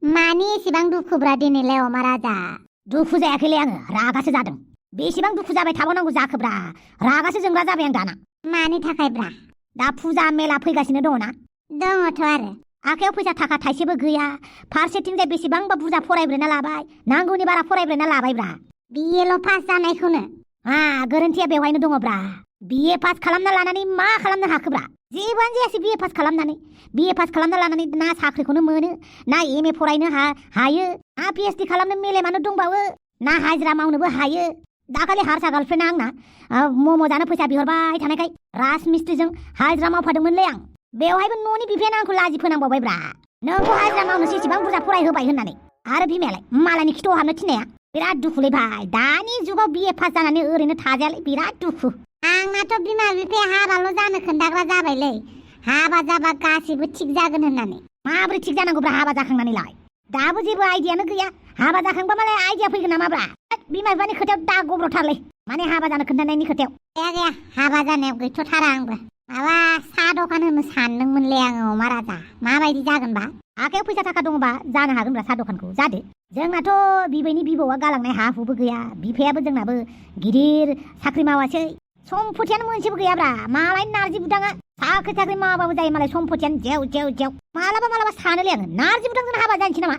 मानि एसेबां दुखुब्रा दिनैलाय अमा राजा? दुखु जायाखैलै आङो, रागासो जादों। बेसेबां दुखु जाबाय थाबावनांगौ जाखोब्रा? रागासो जोंग्रा जाबाय आं दाना। मानि थाखायब्रा? दा फुजा मेला फैगासिनो दङना? दङथ' आरो। आखायाव फैसा थाखा थाइसेबो गैया। फारसेथिंजाय बेसेबांबा बुरजा फरायब्रेना लाबाय, नांगौनि बारा फरायब्रेना लाबायब्रा। बिएल' पास जानायखौनो? गोरोन्थिया बेवहायनो दङब्रा। बिए पास खालामना लानानै मा खालामनो हाखोब्रा? जेबोआनो जायासै बिए पास खालामनानै। बिए पास खालामना लानानै ना साख्रिखौनो मोनो, ना एमए फरायनो हायो, ना पिएचडि खालामनो मेलेमानो दंबावो, ना हाजिरा मावनोबो हायो। दाखालि हारसा गार्लफ्रेन्डआ आंना मम' जानो फैसा बिहरबाय थानायखाय राजमिस्ट्रिजों हाजिरा मावफादोंमोनलै आं। बेवहायबो न'नि बिफायानो आंखौ लाजि फोनांबावबायब्रा। नोंखौ हाजिरा मावनोसो इसेबां बुरजा फरायहोबाय होननानै। आरो बिमायालाय मालायनि खिथुआव हाबनो थिननाया? बिराद दुखुलै भाइ। दानि जुगाव बिए पास जानानै ओरैनो थाजायालै, बिराद दुखु। आंनाथ' बिमा बिफाया हाबाल' जानो खोन्थाग्रा जाबायलै। हाबा जाबा गासिबो थिग जागोन होननानै। माबोरै थिग जानांगौब्रा हाबा जाखांनानैलाय? दाबो जेबो आइडियानो गैया। हाबा जाखांबा मालाय आइडिया फैगोन नामाब्रा? बिमा बिफानि खोथायाव दा गब्र'थारलै। माने हाबा जानो खोन्थानायनि खोथायाव। गैया हाबा जानायाव गैथ'थारा आंबो। माबा साहा दखान होनो सानदोंमोनलै आङो अमा राजा। माबायदि जागोनबा? आखायाव फैसा थाखा दङबा जानो हागोनब्रा साहा दखानखौ, जादो। जोंनाथ' बिबैनि बिबौआ गालांनाय हा हुबो गैया। बिफायाबो जोंनाबो गिदिर साख्रि मावासै। सम्पथियानो मोनसेबो गैयाब्रा। मालाय नारजि बुदाङा साख्रि मावाबाबो जायो, मालाय सम्पथियानो जेव जेव जेव। मालाबा सानोलै आङो, नारजि बुदांजों हाबा जानोसै नामा?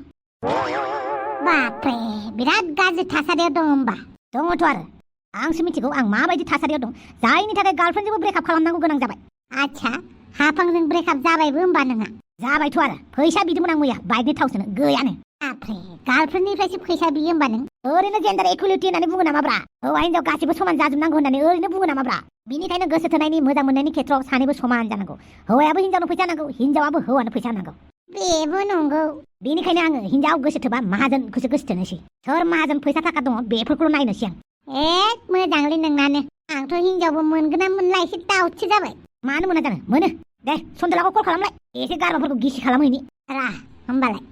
बाप्रे, बिराद गाज्रि थासारियाव दं होमबा? दङथ' आरो। आंसो मिथिगौ आं माबायदि थासारियाव दं, जायनि थाखाय गार्लफ्रेन्डजोंबो ब्रेकआप खालामनांगौ गोनां जाबाय। आच्छा, हाफांजों ब्रेकआप जाबायबो होमबा नोंहा? जाबायथ' आरो। फैसा बिदोंमोन आं मैया बाइकनि थाव सोनो, गैयानो। बाप्रे, गार्लफ्रेन्डनिफ्रायसो फैसा बियो होमबा नों? ओरैनो जेन्डार इकुवेलिटि होननानै बुङो नामाब्रा? हौवा हिनजाव गासिबो समान जाजोबनांगौ होननानै ओरैनो बुङो नामाब्रा? बिनिखायनो गोसो थोनायनि मोजां मोननायनि खेत्रआव सानैबो समान जानांगौ। हौवायाबो हिनजावनो फैसा नांगौ, हिनजावाबो हौवानो फैसा नांगौ। बेबो नंगौ। बेनिखायनो आङो हिनजाव गोसो थोबा माहाजोनखौसो गोसो थोनोसै। सोर माहाजोन फैसा थाखा दङ बेफोरखौल' नायनोसै आं। मोजांलै नोंनानो। आंथ' हिनजावबो मोनगोन ना मोनला एसे दाउटसो जाबाय। मानो मोना जानो? मोनो। दे सन्दलाखौ कल खालामलाय, एसे गारमाफोरखौ गिसि खालामहैनि। रा होमबालाय।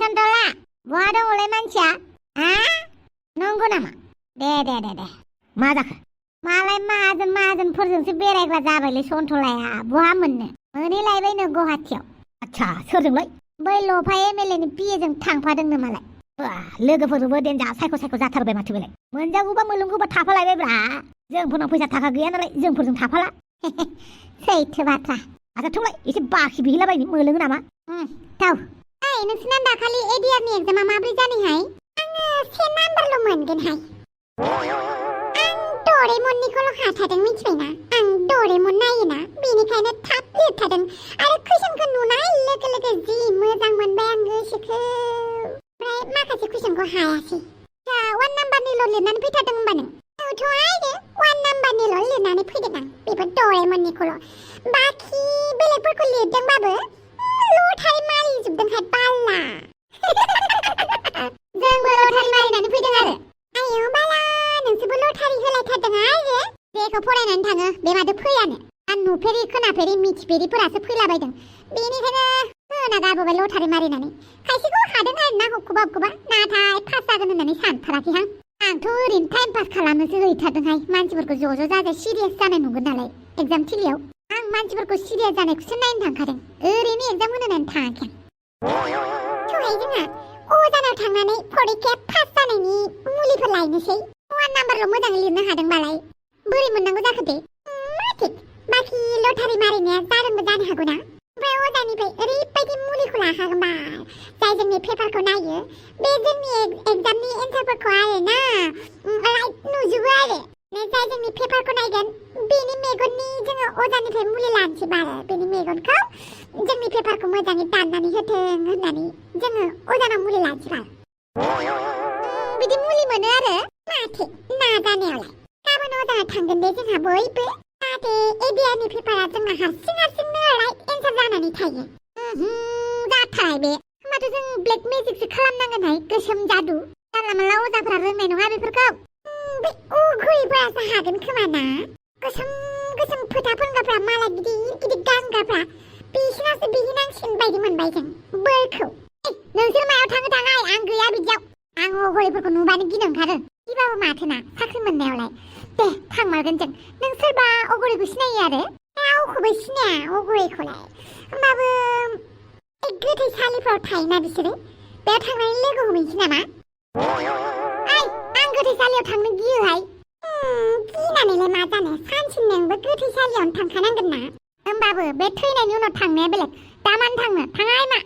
सन्दला, बहा दङलै मानसिया? नंगौ नामा? दे। मा जाखो? मालाय माहाजोनफोरजोंसो बेरायग्रा जाबायलै सन्तलाया। बहा मोननो? मोनहैलायबायनो गुवाहाटियाव। आच्छा, सोरजोंलाय? बै लफा एमएलएनि पिएजों थांफादोंनो मालाय। लोगोफोरजोंबो देनजार सायख' जाथारबाय माथो बेलाय। मोनजागौबा मोनलोंगौबा थाफालायबायब्रा। जोंफोरनाव फैसा थाखा गैया नालाय जोंफोरजों थाफाला। सैथो बाथ्रा। आच्छा थौलाय, एसे बाखि बिहैलाबायनि, मोनलोङो नामा? थाव। नोंसिना दाखालि एडिआरनि एग्जामा माब्रै जानायहाय? आङो 10 नाम्बारल' मोनगोनहाय। आं डरेमननिखौल' हाथारदों, मिथिबायना? आं डरेमन नायोना, बेनिखायनो थाब लिरथारदों। आरो कुइसनखौ नुनाय लोगो जि मोजां मोनबाय आं गोसोखौ। ओमफ्राय माखासे कुइसनखौ हायासै। 1 नाम्बारनिल' लिरनानै फैथारदों होमबा नों? औथ' आरो 1 नाम्बारनिल' लिरनानै फैदों आं, बेबो डरेमननिखौल'। बाखि बेलेगफोरखौ लिरदोंबाबो लटारि मारिजोबदोंहाय बाला। जोंबो लटारि मारिनानै फैदों आरो। आयौ बाला, नोंसोरबो लटारि होलायथारदों आरो? जेखौ फरायनानै थाङो बे माथो फैयानो। आं नुफेरि खोनाफेरि मिथिफेरिफोरासो फैलाबायदों। बेनिखायनो होना गारबोबाय लटारि मारिनानै। खायसेखौ हादों आरो ना हखौबा नाथाय पास जागोन होननानै सानथाराखैहां। आंथ' ओरैनो टाइम पास खालामनोसो हैथारदोंहाय। मानसिफोरखौ ज' जाजाय सिरियास जानाय नुगोन नालाय एग्जाम थिलियाव। आं मानसिफोरखौ सिरियास जानायखौसो नायनो थांखादों, ओरैनो एग्जाम होनानै थाङाखै आं। सहाय जोंहा अजानाव थांनानै फरिखाया पास जानायनि मुलिफोर लायनोसै। 1 नाम्बारल' मोजाङै लिरनो हादोंबालाय बोरै मोननांगौ जाखो दे? थिक। बाखि लटारि मारिनाया जादोंबो जानो हागौ ना? ओमफ्राय अजानिफ्राय ओरैबायदि मुलिखौ लाखागोनबा जाय जोंनि पेपारखौ नायो बे जोंनि एग्जामनि एन्सारफोरखौ आरो ना लाइट नुजोबो आरो। जाय जोंनि पेपारखौ नायगोन बेनि मेगननि जोङो अजानिफ्राय मुलि लानोसै बाल। बेनि मेगनखौ जोंनि पेपारखौ मोजाङै दाननानै होथों होननानै जोङो अजानाव मुलि लानोसै बाल। बिदि मुलि मोनो आरो माथो नाजानायावलाय। गाबोन अजानाव थांगोन दे जोंहा बयबो, जाहाथे एडिआरनि पेपारा जोंना हारसिंनो राइट एन्सार जानानै थायो। जाथाराय बे। होमबाथ' जों ब्लेक मेजिकसो खालामनांगोनहाय, गोसोम जादु। जानला मानला अजाफोरा रोंनाय नङा बेफोरखौ। बे उखुयैफोरासो हागोन खोमा ना? गोसोम फोथा फोनग्राफ्रा, माला गिदिर गानग्राफ्रा, बिसोरनासो बिहैनांसिगोन बायदि मोनबाय जों बोरखौ। नोंसोर मायाव थाङो आं गैया बिदियाव। आं अगरिफोरखौ नुबानो गिनो ओंखारो। गिबाबो माथोना साख्रि मोननायावलाय। दे थांमारगोन जों। नों सोरबा अगरिखौ सिनायो आरो? रावखौबो सिनाया अगरिखौलाय। होमबाबो गोथैसालिफ्राव थायोना बिसोरो, बेयाव थांनानै लोगो हमहैनोसै नामा? आं गोथैसालियाव थांनो गियोहाय। गिनानैलाय मा जानो, सानसिम नोंबो गोथैसालियावनो थांखानांगोन ना। होमबाबो बे थैनायनि उनाव थांनाया बेलेग, दा मानो थांनो, थाङाहाय मा?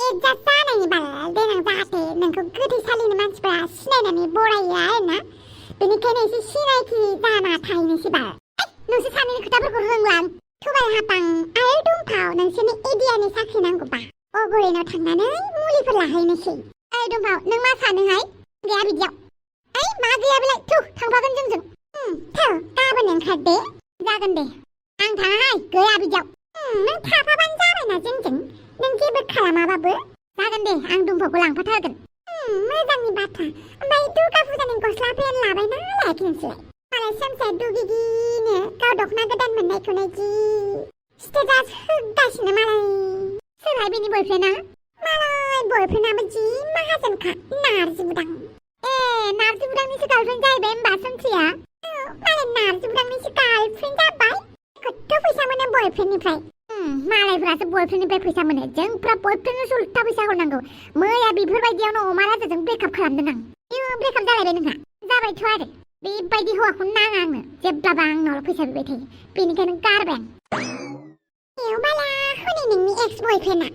एडजास्ट जानायनि बाल, देनां जाहाथे नोंखौ गोथैसालिनि मानसिफोरा सिनायनानै बरायो आरोना। बेनिखायनो एसे सिनायथि जाना थाहैनोसै बाल। नोंसोर सानैनि खोथाफोरखौ रोंला आं। थुबाय हापां आरो दुमफाव नोंसोरनि एडियानि साख्रि नांगौबा अगरेनाव थांनानै मुलिफोर लाहैनोसै। ओइ दुमफाव, नों मा सानोहाय? गैया बिदियाव। मा गैया बेलाय, थु थांफागोन जोंजों। थौ गाबोन ओंखारदे। जागोन दे। आं थाङाहाय, गैया बिदियाव। नों थाफाबानो जाबायना जोंजों, नों जेबो खालामाबाबो। जागोन दे, आं दुमफावखौ लांफाथारगोन। मोजांनि बाथ्रा। ओमफ्राय दुर्गा फुजानि गस्ला पेन लाबायना लायाखै नोंसोरलाय? मालाय सोमसाया दुगिगिनो गाव दख'ना गोदान मोननायखौनो जि स्टेटास होगासिनो मालाय। सोरहाय बेनि बयफ्रेन्डआ? मालाय बयफ्रेन्डआबो जि माहाजोनखा, नारजि बुदां। नारजि बुदांनिसो गार्लफ्रेन्ड जाहैबाय होमबा सोमसिया? मालाय नारजि बुदांनिसो गार्लफ्रेन्ड जाबाय। खथ' फैसा मोनो बयफ्रेन्डनिफ्राय। मालायफ्रासो बयफ्रेन्डनिफ्राय फैसा मोनो, जोंफ्रा बयफ्रेन्डनोसो उल्था फैसा हरनांगौ। मैया बेफोरबायदियावनो अमा राजाजों ब्रेकआप खालामदों आं। ब्रेकआप जालायबाय नोंहा? जाबायथ' आरो। बेबायदि हौवाखौ नाङा आंनो, जेब्लाबो आंनावल' फैसा बिबाय थायो, बेनिखायनो गारबाय आं। बाला हनै नोंनि एक्स बयफ्रेन्डआ।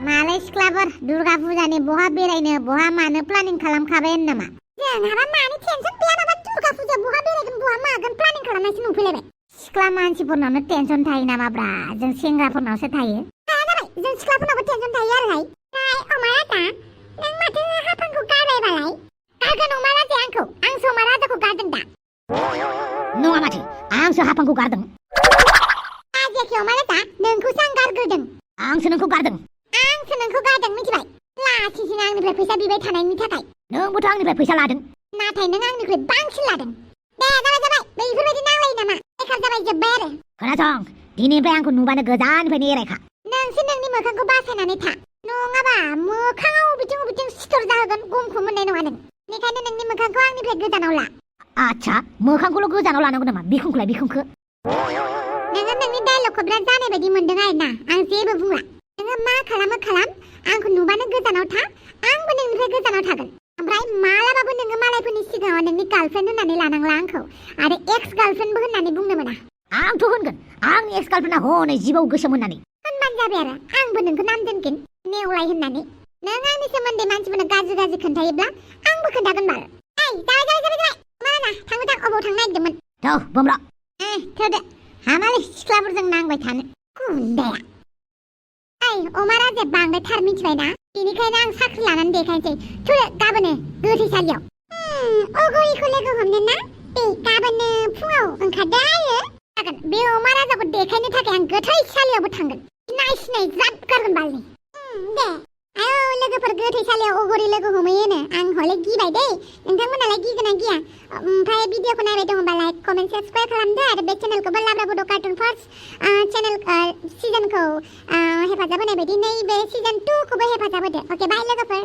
मालाय सिख्लाफोर दुर्गा फुजानि बहा बेरायनो बहा मानो प्लानिं खालामखाबाय नामा? जोंहाबा मानि टेनसन गैया, माबा दुर्गा फुजा बहा बेरायगोन बहा मागोन प्लानिं खालामनायसो नुफैलायबाय। सिख्ला मानसिफोरनावनो टेनसन थायो नामाब्रा, जों सेंग्राफोरनावसो थायो। जाबाय, जों सिख्लाफोरनावबो टेनसन थायो आरोहाय। अमा राजा, नों माथो हाफांखौ गारबाय बालाय? गारगोन अमा राजाया आंखौ, आंसो अमा राजाखौ गारदों दा। नङा माथो, आंसो हाफांखौ गारदों। गाज्रियाखै अमा राजा, नोंखौसो आं गारग्रोदों। आंसो नोंखौ गारदों। आंसो नोंखौ गारदों, मिथिबाय? लासिंसिं आंनिफ्राय फैसा बिबाय थानायनि थाखाय। नोंबोथ' आंनिफ्राय फैसा लादों। नाथाय नों आंनिख्रुइ बांसिन लादों। दे जाबाय, बेफोरबायदि नांलायो नामा? बेखार जाबाय, जोब्बाय आरो। खोनासं, दिनैनिफ्राय आंखौ नुबानो गोजाननिफ्रायनो एरायखा। नोंसो नोंनि मोखांखौ बासायनानै था, नङाबा मोखाङाव बिथिं सिथर जाहोगोन, गमखौ मोननाय नङा नों। बेनिखायनो नोंनि मोखांखौ आंनिफ्राय गोजानाव ला। आच्छा, मोखांखौल' गोजानाव लानांगौ नामा? बिखुंखौलाय बिखुंखो? नोङो नोंनि डायलगखौ बिराद जानाय बायदि मोनदों आरोना, आं जेबो बुंला। नोङो मा खालामो खालाम, आंखौ नुबानो गोजानाव था, आंबो नोंनिफ्राय गोजानाव थागोन। ओमफ्राय मालाबाबो नोङो मालायफोरनि सिगाङाव नोंनि गार्लफ्रेन्ड होननानै लानांला आंखौ, आरो एक्स गार्लफ्रेन्डबो होननानै बुंनो मोना। आंथ' होनगोन, आंनि एक्स गार्लफ्रेन्डआ हनै जिबौ गोसोम होननानै। होनबानो जाबाय आरो, आंबो नोंखौ नाम दोनगोन, नेवलाय होननानै। नों आंनि सोमोन्दै मानसिफोरनो गाज्रि खोन्थायोब्ला आंबो खोन्थागोन बाल। जाबाय, मा ना थांनो थां, अबाव थांनो नागिरदोंमोन? थौ बुमला। थौदो, हामालै सिख्लाफोरजों नांबाय थानो, गुन्दाया। अमा राजाया बांद्राय थार मिथिबायना, बेनिखायनो आं साख्रि लानानै देखायनोसै। थौदो, गाबोनो गोथैसालियाव। अगरिखौ लोगो हमनो ना? दे गाबोनो फुङाव ओंखारदो आरो। जागोन, बे अमा राजाखौ देखायनो थाखाय आं गोथैसालियावबो थांगोन। सिनाय ज्राब गारगोन बालनि। दे लोगोफोर गोथैसालियाव अगरि लोगो हमहैयोनो, आं हले गिबाय दे। नोंथांमोनालाय गिगोना गिया? ओमफ्राय भिडिअखौ नायबाय दङबा लाइक कमेन्ट साबस्क्राइब खालामदो, आरो बे चेनेलखौबो लाब्रा बड' कार्टुन फार्स्ट चेनेल सिजनखौ हेफाजाब होनाय बायदि नैबे सिजन 2 खौबो हेफाजाब होदो। अके बाय लोगोफोर।